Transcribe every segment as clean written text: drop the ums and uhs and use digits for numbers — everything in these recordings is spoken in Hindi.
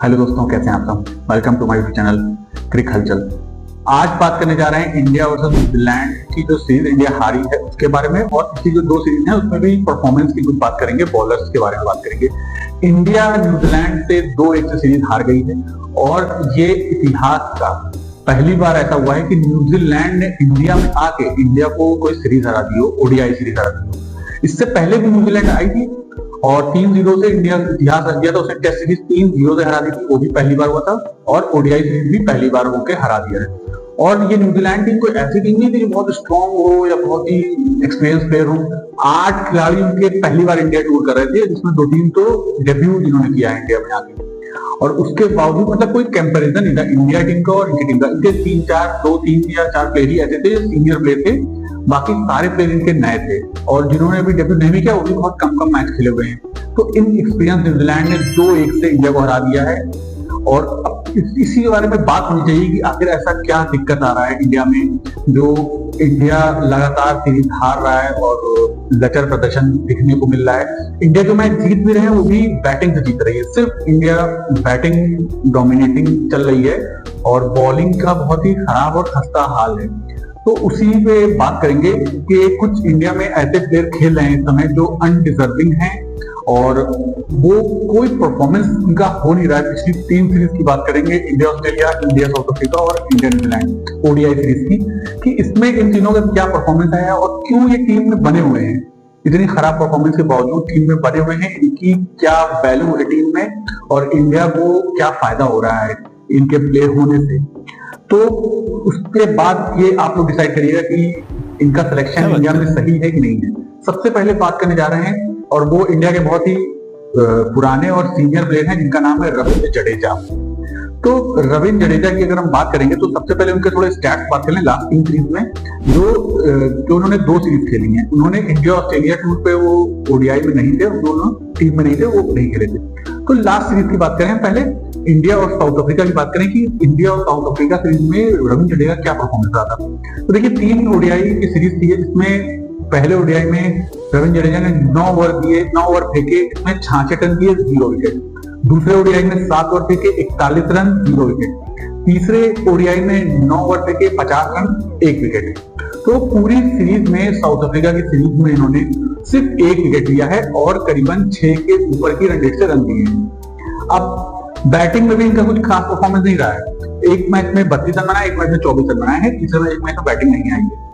हेलो दोस्तों, कैसे हैं आप सब। Welcome to my YouTube channel crick Halchal. आज बात करने जा रहे हैं इंडिया वर्सेस न्यूजीलैंड की जो सीरीज इंडिया हारी है उसके बारे में, और इसकी जो दो सीरीज है उसमें भी परफॉर्मेंस की कुछ बात करेंगे, बॉलर्स के बारे में बात करेंगे। इंडिया न्यूजीलैंड से 2-1 से सीरीज हार गई है और ये इतिहास का पहली बार ऐसा हुआ है कि न्यूजीलैंड ने इंडिया में आके इंडिया को कोई सीरीज हरा दी हो, ओडीआई सीरीज हरा दी हो। इससे पहले भी न्यूजीलैंड आई थी और 3-0 से इंडिया इतिहास रख दिया था। उसने टेस्ट सीरीज 3-0 से हरा दी थी, वो भी पहली बार हुआ था, और ओडीआई सीरीज भी पहली बार होकर हरा दिया है। और ये न्यूजीलैंड टीम कोई ऐसी टीम नहीं थी जो बहुत स्ट्रांग हो या बहुत ही एक्सपीरियंस प्लेयर हो। 8 खिलाड़ी उनके पहली बार इंडिया टूर कर रहे थे, जिसमें 2-3 तो डेब्यू इन्होंने किया है इंडिया में आके, और उसके बावजूद मतलब कोई कंपैरिजन नहीं था इंडिया टीम का और इनकी टीम का। इनके 2-3 या 4 प्लेयर ही ऐसे थे सीनियर प्लेयर थे, बाकी सारे प्लेयर इनके नए थे, और जिन्होंने अभी डेब्यू नहीं किया वो भी बहुत कम मैच खेले हुए हैं। तो इन एक्सपीरियंस न्यूजीलैंड ने 2-1 से इंडिया को हरा दिया है। और अब इसी के बारे में बात होनी चाहिए कि आखिर ऐसा क्या दिक्कत आ रहा है इंडिया में, जो इंडिया लगातार सीरीज हार रहा है और लचर प्रदर्शन दिखने को मिल रहा है। इंडिया जो मैच जीत भी रहे हैं वो भी बैटिंग से जीत रही है। सिर्फ इंडिया बैटिंग डोमिनेटिंग चल रही है और बॉलिंग का बहुत ही खराब और खस्ता हाल है। तो उसी पे बात करेंगे कि कुछ इंडिया में ऐसे प्लेयर खेल रहे हैं इस समय जो अनडिजर्विंग हैं और वो कोई परफॉर्मेंस उनका हो नहीं रहा है। पिछली 3 सीरीज की बात करेंगे, India Australia, India south Africa और इंडिया न्यूजीलैंड ओडीआई सीरीज की, कि इसमें इन तीनों का क्या परफॉर्मेंस आया और क्यों ये टीम में बने हुए हैं। इतनी खराब परफॉर्मेंस के बावजूद टीम में बने हुए हैं, इनकी क्या वैल्यू है टीम में और इंडिया को क्या फायदा हो रहा है इनके प्लेयर होने से। तो उसके बाद ये आप लोग डिसाइड करिएगा कि इनका सिलेक्शन इंडिया में सही है कि नहीं है। सबसे पहले बात करने जा रहे हैं और वो इंडिया के बहुत ही पुराने और सीनियर प्लेयर हैं जिनका नाम है रविंद्र जडेजा। तो रविंद्र जडेजा की अगर हम बात करेंगे तो सबसे पहले उनके थोड़े स्टैट्स बात करें। लास्ट 3 सीरीज में जो उन्होंने 2 सीरीज खेली हैं, उन्होंने इंडिया ऑस्ट्रेलिया टूर पे वो ओडीआई में नहीं थे, दोनों टीम में नहीं थे, वो नहीं खेले थे। तो लास्ट सीरीज की बात करें पहले इंडिया और साउथ अफ्रीका की बात करें कि इंडिया और साउथ अफ्रीका सीरीज में रविंद्र जडेजा क्या परफॉर्मेंस रहा था। तो देखिए 3 ओडीआई की सीरीज थी जिसमें पहले ओडीआई में रविंद्र जडेजा ने 9 ओवर फेंके, इसमें 66 रन दिए, 0 विकेट। दूसरे ओडीआई में 7 ओवर फेंके, 41 रन, 0 विकेट। तीसरे ओडीआई में 9 ओवर फेंके, 50 रन, 1 विकेट। तो पूरी सीरीज में साउथ अफ्रीका की सीरीज में इन्होंने सिर्फ 1 विकेट लिया है और करीबन 6 के ऊपर की रन रेट से रन दिए हैं। अब बैटिंग में भी इनका कुछ खास परफॉर्मेंस नहीं रहा है। एक मैच में 32 रन बनाए, एक मैच में 24 रन बनाए हैं, तीसरे मैच में बैटिंग नहीं आई है।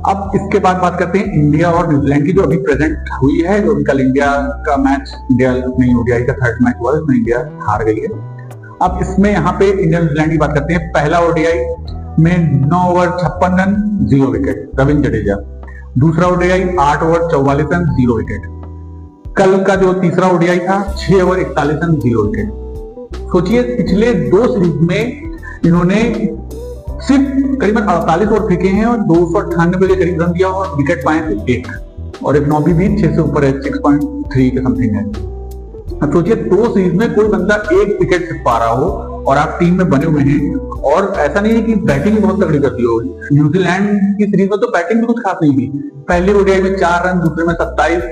अब इसके बाद बात करते हैं इंडिया और न्यूजीलैंड की, जो अभी प्रेजेंट हुई है। जो कल इंडिया का मैच, इंडिया नहीं ओडीआई का 3rd मैच हुआ, इसमें इंडिया हार गई है। अब इसमें यहाँ पे इंडिया न्यूजीलैंड की बात करते हैं। पहला ओडीआई में 9 over 56 run, 0 wicket, Ravindra Jadeja. दूसरा ओडीआई 8 ओवर 44 रन, 0 विकेट। कल का जो तीसरा ओडीआई था 6 ओवर 41 रन, 0 विकेट। सोचिए पिछले 2 सीरीज में इन्होंने सिर्फ करीबन 48 ओवर फेंके हैं और 298 के करीब रन दिया और विकेट पाए थे 1, और एक 9 भी 6 से ऊपर है, 6.3 के समथिंग है। अब सोचिए 2 सीरीज में कोई बंदा 1 विकेट से पा रहा हो और आप टीम में बने हुए हैं। और ऐसा नहीं है कि बैटिंग बहुत तगड़ी करती हो। न्यूजीलैंड की सीरीज में तो बैटिंग भी कुछ खास नहीं थी। पहले ओडीआई में 4 रन, दूसरे में 27,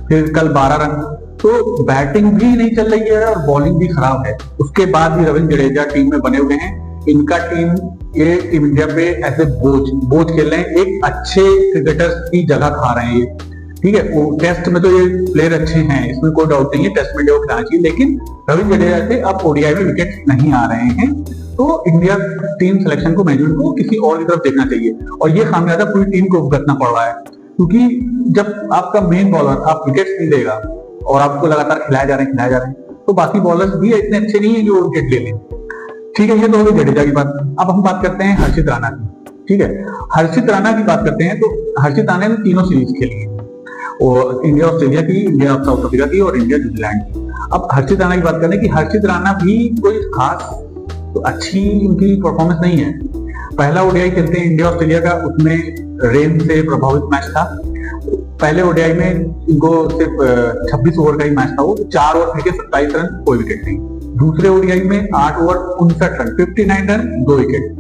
फिर कल 12 रन। तो बैटिंग भी नहीं चल रही है और बॉलिंग भी खराब है। उसके बाद भी रविंद्र जडेजा टीम में बने हुए हैं। इनका टीम इंडिया पे ऐसे बोझ खेल रहे हैं, एक अच्छे क्रिकेटर्स की जगह खा रहे हैं ये, ठीक है। वो टेस्ट में तो ये प्लेयर अच्छे हैं, इसमें कोई डाउट नहीं है, टेस्ट में जो खिलाना चाहिए, लेकिन रविंद्र जडेजा से अब ओडीआई में विकेट नहीं आ रहे हैं। तो इंडिया टीम सिलेक्शन को, मैनेजमेंट को किसी और की तरफ देखना चाहिए, और ये खामियाजा पूरी टीम को भुगतना पड़ रहा है। क्योंकि जब आपका मेन बॉलर आप विकेट नहीं देगा और आपको लगातार खिलाए जा रहे हैं, तो बाकी बॉलर्स भी इतने अच्छे नहीं है जो विकेट ले लें, ठीक है। ये तो होगी जडेजा की बात। अब हम बात करते हैं हर्षित राणा की, ठीक है। हर्षित राणा की बात करते हैं तो हर्षित राणा ने 3 सीरीज खेली है, और इंडिया ऑस्ट्रेलिया की, इंडिया साउथ अफ्रीका की और इंडिया न्यूजीलैंड की। अब हर्षित राणा की बात करें कि हर्षित राणा भी कोई खास तो अच्छी उनकी परफॉर्मेंस नहीं है। पहला ओडीआई खेलते हैं इंडिया ऑस्ट्रेलिया का, उसमें रेन से प्रभावित मैच था। पहले ओडीआई में इनको सिर्फ 26 ओवर का ही मैच था, वो 4 ओवर फेंके, 27 रन, कोई विकेट नहीं। दूसरे ओडीआई में 8 ओवर 59 रन, 59 रन, 2 विकेट।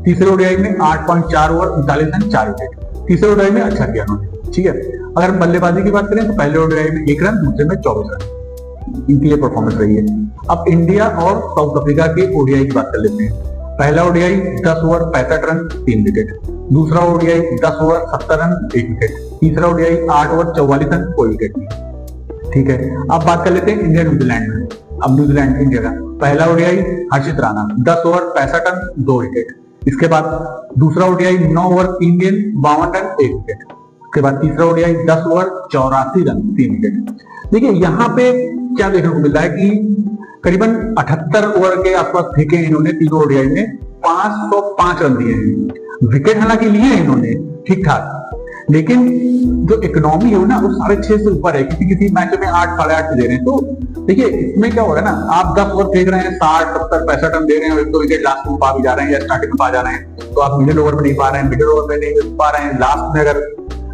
तीसरे ओडीआई में 8.4 ओवर 39 रन, 4 विकेट। तीसरे ओडीआई में अच्छा किया उन्होंने, ठीक है। अगर बल्लेबाजी की बात करें तो पहले ओडीआई में 1 रन, दूसरे में 24 रन। इनकी ये परफॉर्मेंस रही है। अब इंडिया और साउथ अफ्रीका के ओडीआई की बात कर लेते हैं। पहला ओडीआई 10 ओवर 65 रन 3 विकेट, दूसरा ओडीआई 10 ओवर 70 रन 1 विकेट, तीसरा ओडीआई 8 ओवर 44 रन कोई विकेट नहीं। ठीक है, अब बात कर लेते हैं इंडिया न्यूजीलैंड में। अब न्यूजीलैंड इंडिया का पहला ओडीआई हर्षित राणा 10 ओवर 65 रन 2 विकेट, इसके बाद दूसरा ओडीआई 9 ओवर 3 गेंद 52 रन 1 विकेट, उसके बाद तीसरा ओडीआई 10 ओवर 84 रन 3 विकेट। देखिए यहाँ पे क्या देखने को मिल रहा है कि करीबन 78 ओवर के आसपास फेंके इन्होंने तीनों ओडीआई में, 505 रन दिए हैं। विकेट हालांकि लिए हैं इन्होंने ठीक ठाक, लेकिन जो इकोनॉमी है ना वो 6.5 से ऊपर है, किसी किसी मैच में 8 साढ़े 8 दे रहे हैं। तो देखिए इसमें क्या हो रहा है ना, आप 10 ओवर फेंक रहे हैं, 60 70 65 रन दे रहे हैं, 1-2 विकेट लास्ट में पा भी जा रहे हैं या स्टार्टिंग में पा जा रहे हैं, तो आप मिडिल ओवर में नहीं पा रहे हैं, मिडिल ओवर में नहीं पा रहे हैं, लास्ट में अगर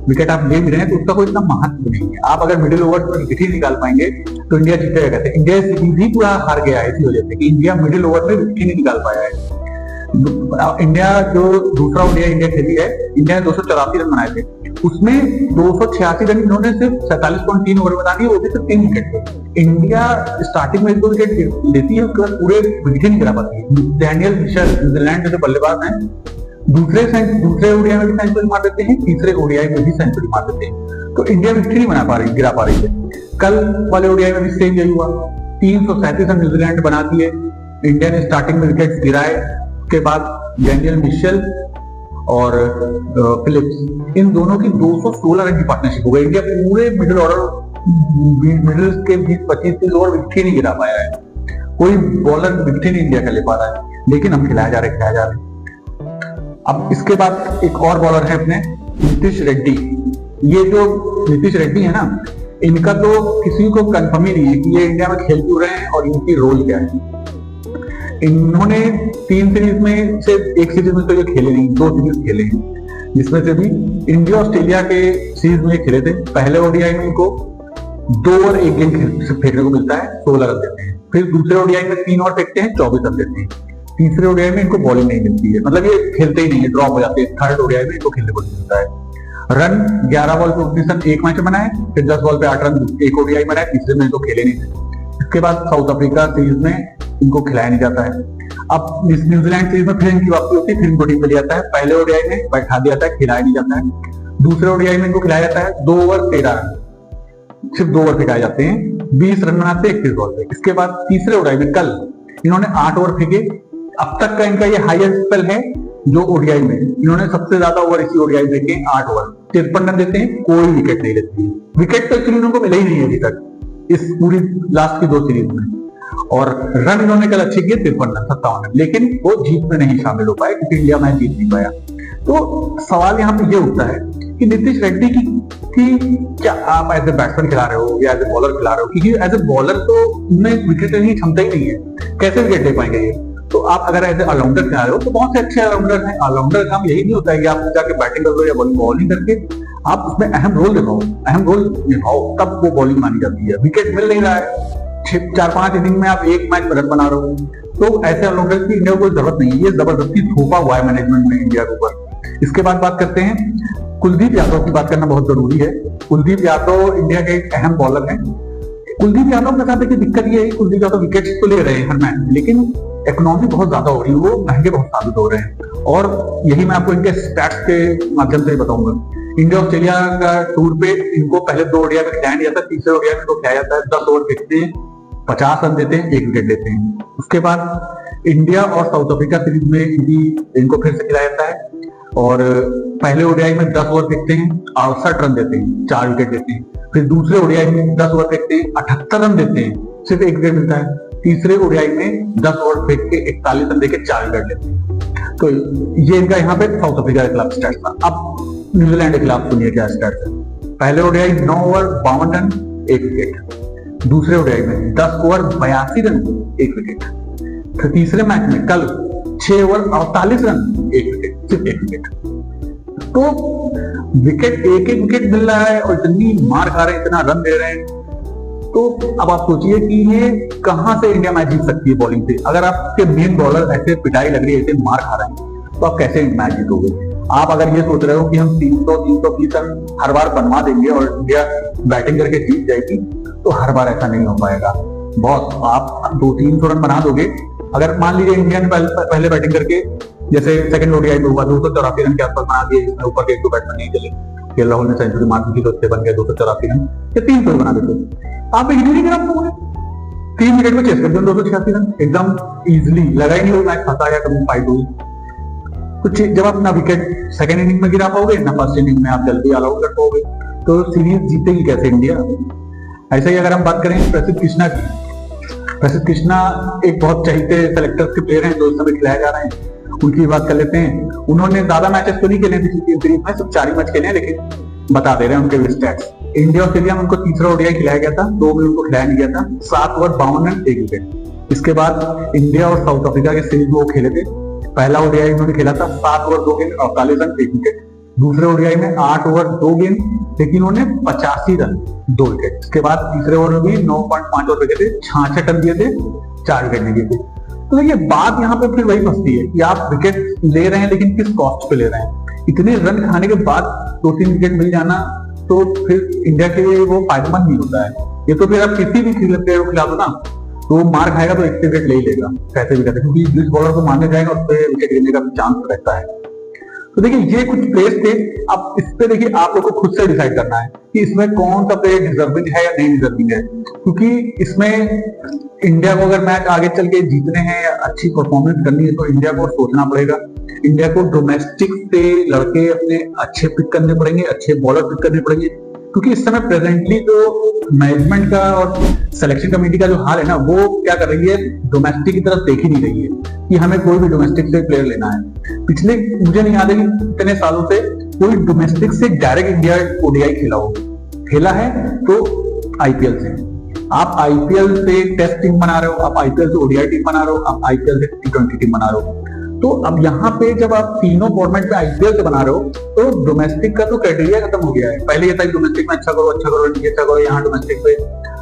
विकेट आप ले भी रहे हैं तो उसका कोई इतना महत्व नहीं है। आप अगर मिडिल ओवर में विकेट ही निकाल पाएंगे तो इंडिया जीतेगा कैसे। इंडिया सीरीज ही पूरा हार गया है इसी वजह से कि इंडिया मिडिल ओवर में विकेट ही नहीं निकाल पाया है। इंडिया जो दूसरा ओडीआई इंडिया खेली है, इंडिया ने 284 रन बनाए थे, उसमें 286 रन इन्होंने सिर्फ 47.3 ओवर में बना दिए, वो भी सिर्फ 3 विकेट थे। इंडिया स्टार्टिंग में 1-2 विकेट लेती है, उसके बाद पूरे विकेट नहीं गिरा पाती है। डैनियल मिशेल न्यूजीलैंड जैसे बल्लेबाज हैं, दूसरे ओडीआई में भी सेंचुरी मार देते हैं, तीसरे ओडीआई में भी सेंचुरी मार देते हैं, तो इंडिया विकेट नहीं बना पा रही, गिरा पा रही है। कल वाले ओडीआई में भी सेम यही हुआ, 337 रन न्यूजीलैंड बना दिए, इंडिया ने स्टार्टिंग में विकेट गिराए, उसके बाद डैनियल मिशेल और फिलिप्स इन दोनों की 216 रन की पार्टनरशिप हो गई। इंडिया पूरे मिडिल मिडिल के 20-25 ओवर विकेट नहीं गिरा पाया है, कोई बॉलर विकेट नहीं इंडिया का ले पा रहा है, लेकिन हम खिलाया जा रहे। अब इसके बाद एक और बॉलर है अपने नीतीश रेड्डी। ये जो नीतीश रेड्डी है ना, इनका तो किसी को कंफर्म ही नहीं है कि ये इंडिया में खेल क्यों रहे हैं और इनकी रोल क्या है। इन्होंने 3 सीरीज में से एक सीरीज में तो ये खेले नहीं, 2 सीरीज खेले हैं, जिसमें से भी इंडिया ऑस्ट्रेलिया के सीरीज में खेले थे। पहले ओडीआई में इनको 2 ओवर 1 गेंद फेंकने को मिलता है, 16 रन देते हैं। फिर दूसरे ओडीआई में 3 ओवर फेंकते हैं, 24 रन देते हैं। तीसरे ओडीआई में इनको बॉलिंग नहीं मिलती है, मतलब ये खेलते ही नहीं है, ड्रॉप हो जाते हैं। थर्ड ओडीआई में इनको खेलने को नहीं मिलता है। रन 11 बॉल पे 19 रन एक मैच में बनाए, फिर 10 बॉल पे 8 रन एक ओडीआई बनाए, तीसरे में इनको खेले नहीं थे। इसके बाद साउथ अफ्रीका सीरीज में इनको खिलाया नहीं जाता है। अब न्यूजीलैंड सीरीज में फिर इनकी वापसी होती है, फिर इनको टीम में लिया जाता है। पहले ओडीआई में बैठा दिया जाता है, खिलाया नहीं जाता है। दूसरे ओडीआई में इनको खिलाया जाता है, 2 ओवर 13 रन, सिर्फ 2 ओवर फेंकाए जाते हैं, 20 रन बनाते हैं 21 बॉल पे। इसके बाद तीसरे ओडीआई में कल इन्होंने 8 ओवर फेंके, अब तक का इनका ये हाईएस्ट स्पेल है जो ओडीआई में इन्होंने सबसे ज्यादा ओवर इसी ओडीआई में फेंके 8 ओवर, 53 रन देते हैं, कोई विकेट नहीं लेते। विकेट तो एक्चुअली इनको मिला ही नहीं है अभी तक इस पूरी लास्ट की 2 सीरीज में, और रन इन्होंने कल अच्छे किए 53 रन 57 रन, लेकिन वो जीत में नहीं शामिल हो पाए क्योंकि इंडिया मैच जीत नहीं पाया। तो सवाल यहाँ पे ये उठता है कि नीतीश रेड्डी की क्या आप एज ए बैट्समैन खिला रहे हो या एज ए बॉलर खिला रहे हो, क्योंकि एज ए बॉलर तो उनमें विकेट लेने की क्षमता ही नहीं है, कैसे विकेट ले पाएंगे ये। तो आप अगर ऐसे ऑलराउंडर खिला रहे हो तो बहुत से अच्छे ऑलराउंडर हैं। ऑलराउंडर काम यही नहीं होता है कि आप जाके बैटिंग कर दो या बॉलिंग करके आप उसमें अहम रोल निभाओ, तब वो बॉलिंग मानी जाती है। विकेट मिल नहीं रहा है, 4-5 इनिंग में आप एक मैच में रन बना रहे हो, तो ऐसे ऑलराउंडर की इंडिया को कोई जरूरत नहीं है। ये जबरदस्ती थोपा हुआ है मैनेजमेंट में इंडिया के ऊपर। इसके बाद बात करते हैं कुलदीप यादव की, बात करना बहुत जरूरी है। कुलदीप यादव इंडिया के एक अहम बॉलर हैं। कुलदीप यादव के साथ देखिए दिक्कत ये है, कुलदीप यादव विकेट तो ले रहे हैं हर मैच, लेकिन इकोनॉमी बहुत ज्यादा हो रही है, वो महंगे बहुत साबित हो रहे हैं। और यही मैं आपको इनके स्टैट्स के माध्यम से बताऊंगा। इंडिया ऑस्ट्रेलिया का टूर पे इनको पहले 2 ओडीआई में खिलाया नहीं जाता, तीसरे ओडीआई में इनको खिलाया जाता है, 10 ओवर फेंकते हैं, 50 रन देते हैं, 1 विकेट लेते हैं। उसके बाद इंडिया और साउथ अफ्रीका सीरीज में इनको फिर से खिलाया जाता है, और पहले ओडीआई में 10 ओवर फेंकते हैं, 68 रन देते हैं, 4 विकेट लेते हैं। फिर दूसरे ओडीआई में 10 ओवर फेंकते हैं, 78 रन देते हैं, सिर्फ 1 विकेट मिलता है। तीसरे ओडीआई में 10 ओवर फेंक के 41 रन देके 4 विकेट लेते हैं। तो ये इनका यहाँ पे साउथ अफ्रीका के खिलाफ स्टैट्स था। अब न्यूजीलैंड के खिलाफ सुनिए क्या स्टैट्स है। पहले ओडीआई 9 ओवर 52 रन 1 विकेट, दूसरे ओडीआई में 10 ओवर 82 रन 1 विकेट, फिर तीसरे मैच में कल 6 ओवर 48 रन 1 विकेट, सिर्फ 1 विकेट। तो विकेट एक विकेट मिल रहा है और इतनी मार खा रहे हैं, इतना रन दे रहे हैं, तो अब आप सोचिए कि ये कहां से इंडिया मैच जीत सकती है बॉलिंग से। अगर आपके मेन बॉलर ऐसे पिटाई लग रही है, ऐसे मार खा रहे हैं, तो आप कैसे मैच जीतोगे। आप अगर ये सोच रहे हो कि हम 300-320 रन हर बार बनवा देंगे और इंडिया बैटिंग करके जीत जाएगी, तो हर बार ऐसा नहीं हो पाएगा। बहुत आप 200-300 रन बना दोगे। अगर मान लीजिए इंडिया ने पहले बैटिंग करके, जैसे सेकंड ओडीआई में हुआ 284 रन के आसपास बना दिए, इसमें ऊपर के एक दो बैट्समैन नहीं चले, के राहुल ने सेंचुरी मार दी थी तो उससे बन गया 284 रन या 300 बना देते, आप एक नहीं गिरा पाओगे। 3 विकेट में चेस कर दिया 286 रन एकदम इजिली, लगा ही नहीं वो मैच फंसा या कभी फाइट हुई। तो जब आप ना विकेट सेकंड इनिंग में गिरा पाओगे ना फर्स्ट इनिंग में आप जल्दी ऑल आउट कर पाओगे, तो सीरीज जीतेगी कैसे इंडिया। ऐसे ही अगर हम बात करें प्रसिद्ध कृष्णा की, प्रसिद्ध कृष्णा एक बहुत चहीते सेलेक्टर्स के प्लेयर हैं जो इस समय खिलाए जा रहे हैं, उनकी बात कर लेते हैं। उन्होंने ज्यादा मैचेस तो नहीं खेले पिछली सीरीज में, सिर्फ 4 ही मैच खेले हैं, लेकिन बता दे रहे हैं उनके स्टैट्स। इंडिया ऑस्ट्रेलिया में उनको तीसरा ओडीआई खिलाया गया था, 2 में उनको खिलाया नहीं गया था, 7 ओवर 52 रन 1 विकेट। इसके बाद इंडिया और साउथ अफ्रीका के सीरीज में वो खेले थे। पहला ओडीआई उन्होंने खेला था 7 ओवर 2 गेंद 48 रन 1 विकेट। दूसरे ओडीआई में 8 ओवर 2 गेंद, लेकिन उन्होंने 85 रन 2 विकेट। इसके बाद तीसरे ओवर में भी 9.5 ओवर पे थे, 66 रन दिए थे, 4 विकेट नहीं दिए थे। तो देखिए बात यहाँ पे फिर वही फंसती है कि आप विकेट ले रहे हैं लेकिन किस कॉस्ट पे ले रहे हैं। इतने रन खाने के बाद 2-3 विकेट मिल जाना तो फिर इंडिया के लिए वो फायदेमंद नहीं होता है। ये तो फिर आप किसी भी प्लेयर को खिला दो ना तो वो मार खाएगा तो 1 विकेट ले ही लेगा कैसे भी करते, क्योंकि जिस बॉलर को मारने जाएगा उस पर विकेट गिरने का चांस रहता है। तो देखिए ये कुछ प्लेयर्स थे। अब इस पे देखिए आप लोग को खुद से डिसाइड करना है कि इसमें कौन सा प्लेयर डिजर्विंग है या नहीं डिजर्विंग है, क्योंकि इसमें इंडिया को अगर मैच आगे चल के जीतने हैं या अच्छी परफॉर्मेंस करनी है तो इंडिया को सोचना पड़ेगा। इंडिया को डोमेस्टिक से लड़के अपने अच्छे पिक करने पड़ेंगे, अच्छे बॉलर पिक करने पड़ेंगे, क्योंकि इस समय प्रेजेंटली जो मैनेजमेंट का और सिलेक्शन कमेटी का जो हाल है ना, वो क्या कर रही है, डोमेस्टिक की तरफ देख ही नहीं रही है कि हमें कोई भी डोमेस्टिक से प्लेयर लेना है। पिछले मुझे नहीं याद है कि इतने सालों से कोई डोमेस्टिक से डायरेक्ट इंडिया ओडीआई खेला है तो आईपीएल से। आप आईपीएल से टेस्ट टीम बना रहे हो, आप आईपीएल से ओडीआई टीम बना रहे हो, आप आईपीएल से T20 टीम बना रहे हो। तो अब यहाँ पे जब आप तीनों फॉर्मेट में आईपीएल से बना रहे हो तो डोमेस्टिक का तो क्राइटेरिया खत्म हो गया है। पहले ये था कि डोमेस्टिक में अच्छा करो, ये अच्छा करो, यहाँ डोमेस्टिक पे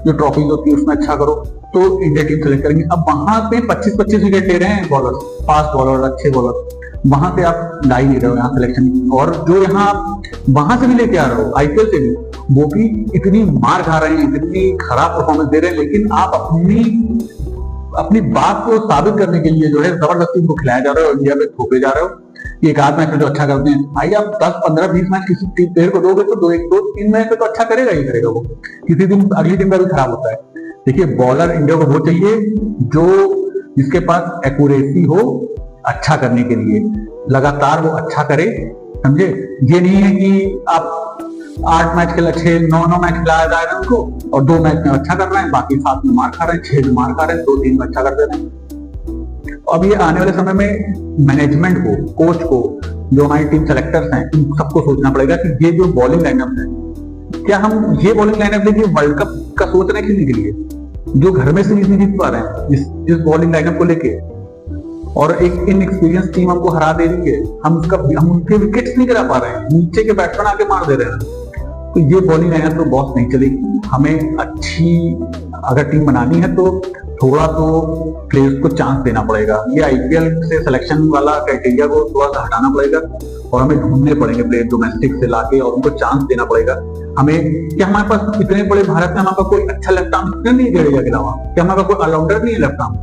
जो ट्रॉफीज होती है उसमें अच्छा करो तो इंडिया टीम सेलेक्ट करेंगे। अब वहां पे 25-25 विकेट ले रहे हैं बॉलर, फास्ट बॉलर, अच्छे बॉलर, वहां से आप ला ही नहीं रहे हो यहाँ सिलेक्शन। और जो यहाँ वहां से भी लेके आ रहे हो आईपीएल से भी, वो भी इतनी मार खा रहे हैं, इतनी खराब परफॉर्मेंस दे रहे हैं, लेकिन आप अपनी बात को साबित करने के लिए जो है जबरदस्ती उनको खिलाया जा रहा है और इंडिया पे थोपे जा रहे हो। एक आध मैच में जो अच्छा करते हैं, भाई आप 10-15-20 मैच किसी टीम प्लेयर को दोगे तो 2-3 मैच में तो अच्छा करेगा ही करेगा वो, किसी दिन अगली टीम का भी खराब होता है। देखिए बॉलर इंडिया को वो चाहिए जो जिसके पास एक्यूरेसी हो अच्छा करने के लिए, लगातार वो अच्छा करे, समझे। ये नहीं है कि आप 8 मैच खेला, 6-9 मैच खिलाया जा रहा है उनको और 2 मैच में अच्छा कर रहे हैं, बाकी 7 में मार खा रहे हैं, 6 में मार खा रहे हैं, 2-3 में अच्छा कर दे रहे हैं। अब ये आने वाले समय में मैनेजमेंट को, कोच को, जो हमारी टीम सेलेक्टर्स हैं, इन सबको सोचना पड़ेगा कि ये जो बॉलिंग लाइनअप है, क्या हम ये बॉलिंग लाइनअप लेके वर्ल्ड कप का सोच रहे हैं खेलने के लिए, जो घर में सीरीज नहीं जीत पा रहे हैं जिस बॉलिंग लाइनअप को लेके, और एक इनएक्सपीरियंस टीम हमको हरा दे रही है, हम उनके विकेट्स नहीं गिरा पा रहे हैं, नीचे के बैट्समैन आके मार दे रहे हैं, तो ये बॉलिंग लाइनअप तो बहुत नहीं चलेगी। हमें अच्छी अगर टीम बनानी है तो थोड़ा तो प्लेयर्स को चांस देना पड़ेगा। ये आईपीएल से सिलेक्शन वाला क्राइटेरिया को थोड़ा सा हटाना पड़ेगा और हमें ढूंढने पड़ेंगे प्लेयर डोमेस्टिक से लाके और उनको चांस देना पड़ेगा। हमें क्या हमारे पास इतने बड़े भारत में हमारे कोई अच्छा लेफ्ट आर्म नहीं है जडेजा के अलावा, क्या हमारा कोई ऑलराउंडर नहीं है लेफ्ट आर्म?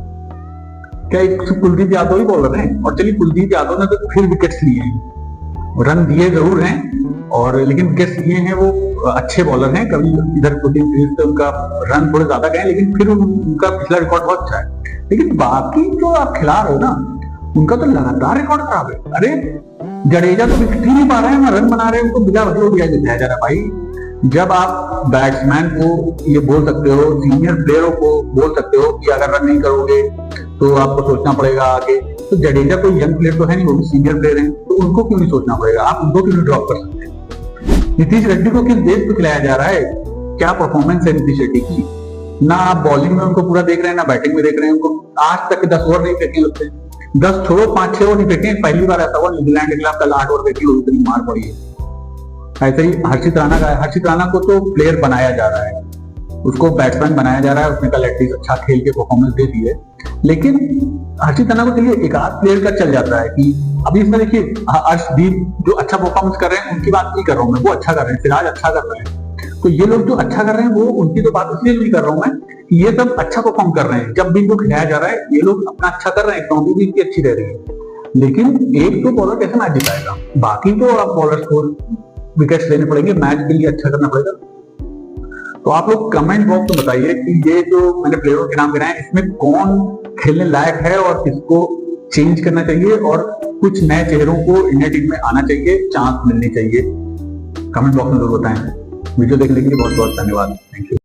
क्या एक कुलदीप यादव ही बॉलर है? और चलिए कुलदीप यादव ने तो फिर विकेट्स लिए हैं, रन दिए जरूर हैं और लेकिन विकेट्स लिए हैं, वो अच्छे बॉलर हैं। कभी इधर 2-3 सीरीज से उनका रन थोड़े ज्यादा गए लेकिन फिर उनका पिछला रिकॉर्ड बहुत अच्छा है। लेकिन बाकी जो आप खिला रहे हो ना, उनका तो लगातार रिकॉर्ड खराब है। अरे जडेजा तो विकेट ही नहीं पा रहे हैं, ना रन बना रहे हैं, उनको बिना मतलब दिया जा रहा है। भाई जब आप बैट्समैन को ये बोल सकते हो, सीनियर प्लेयरों को बोल सकते हो कि अगर रन नहीं करोगे तो आपको सोचना पड़ेगा आगे, तो जडेजा कोई यंग प्लेयर तो है नहीं, वो भी सीनियर प्लेयर हैं, तो उनको क्यों नहीं सोचना पड़ेगा? आप उनको क्यों नहीं ड्रॉप कर सकते? नीतीश रेड्डी को किस देश पे खिलाया जा रहा है? क्या परफॉर्मेंस है नीतीश रेड्डी की? ना आप बॉलिंग में उनको पूरा देख रहे हैं, ना बैटिंग में देख रहे हैं। उनको आज तक 10 ओवर नहीं फेंके लगते, 10 छोड़ो 5-6 ओवर नहीं फेंके। पहली बार ऐसा हुआ न्यूजीलैंड के खिलाफ कल 8 ओवर फेंकी और उतनी मार पड़ी है। ऐसे ही हर्षित राणा को तो प्लेयर बनाया जा रहा है, उसको बैट्समैन बनाया जा रहा है, उसने कल एटलीस्ट अच्छा खेल के परफॉर्मेंस दे दी है। लेकिन हर्षित राणा को चलिए एक आध प्लेयर का चल जाता है कि अभी इसमें देखिए अर्शदीप जो अच्छा परफॉर्मेंस कर रहे हैं, उनकी बात नहीं कर रहा हूं मैं, वो अच्छा कर रहे हैं, सिराज अच्छा कर रहे हैं, तो ये लोग जो अच्छा कर रहे हैं वो उनकी तो बात इसलिए नहीं कर रहा हूं मैं कि ये सब अच्छा परफॉर्म कर रहे हैं, जब भी इनको खिलाया जा रहा है ये लोग अपना अच्छा कर रहे हैं, इकोनॉमी भी इनकी अच्छी रह रही है, लेकिन एक तो बॉलर कैसे मैच जिताएगा? बाकी तो आप बॉलर्स को विकेट्स लेने पड़ेंगे, मैच के लिए अच्छा करना पड़ेगा। तो आप लोग कमेंट बॉक्स में बताइए कि ये जो मैंने प्लेयरों के नाम गिनाए इसमें कौन खेलने लायक है और किसको चेंज करना चाहिए और कुछ नए चेहरों को इंडिया टीम में आना चाहिए, चांस मिलनी चाहिए। कमेंट बॉक्स में जरूर बताएं। वीडियो देखने के लिए बहुत बहुत धन्यवाद। Thank you.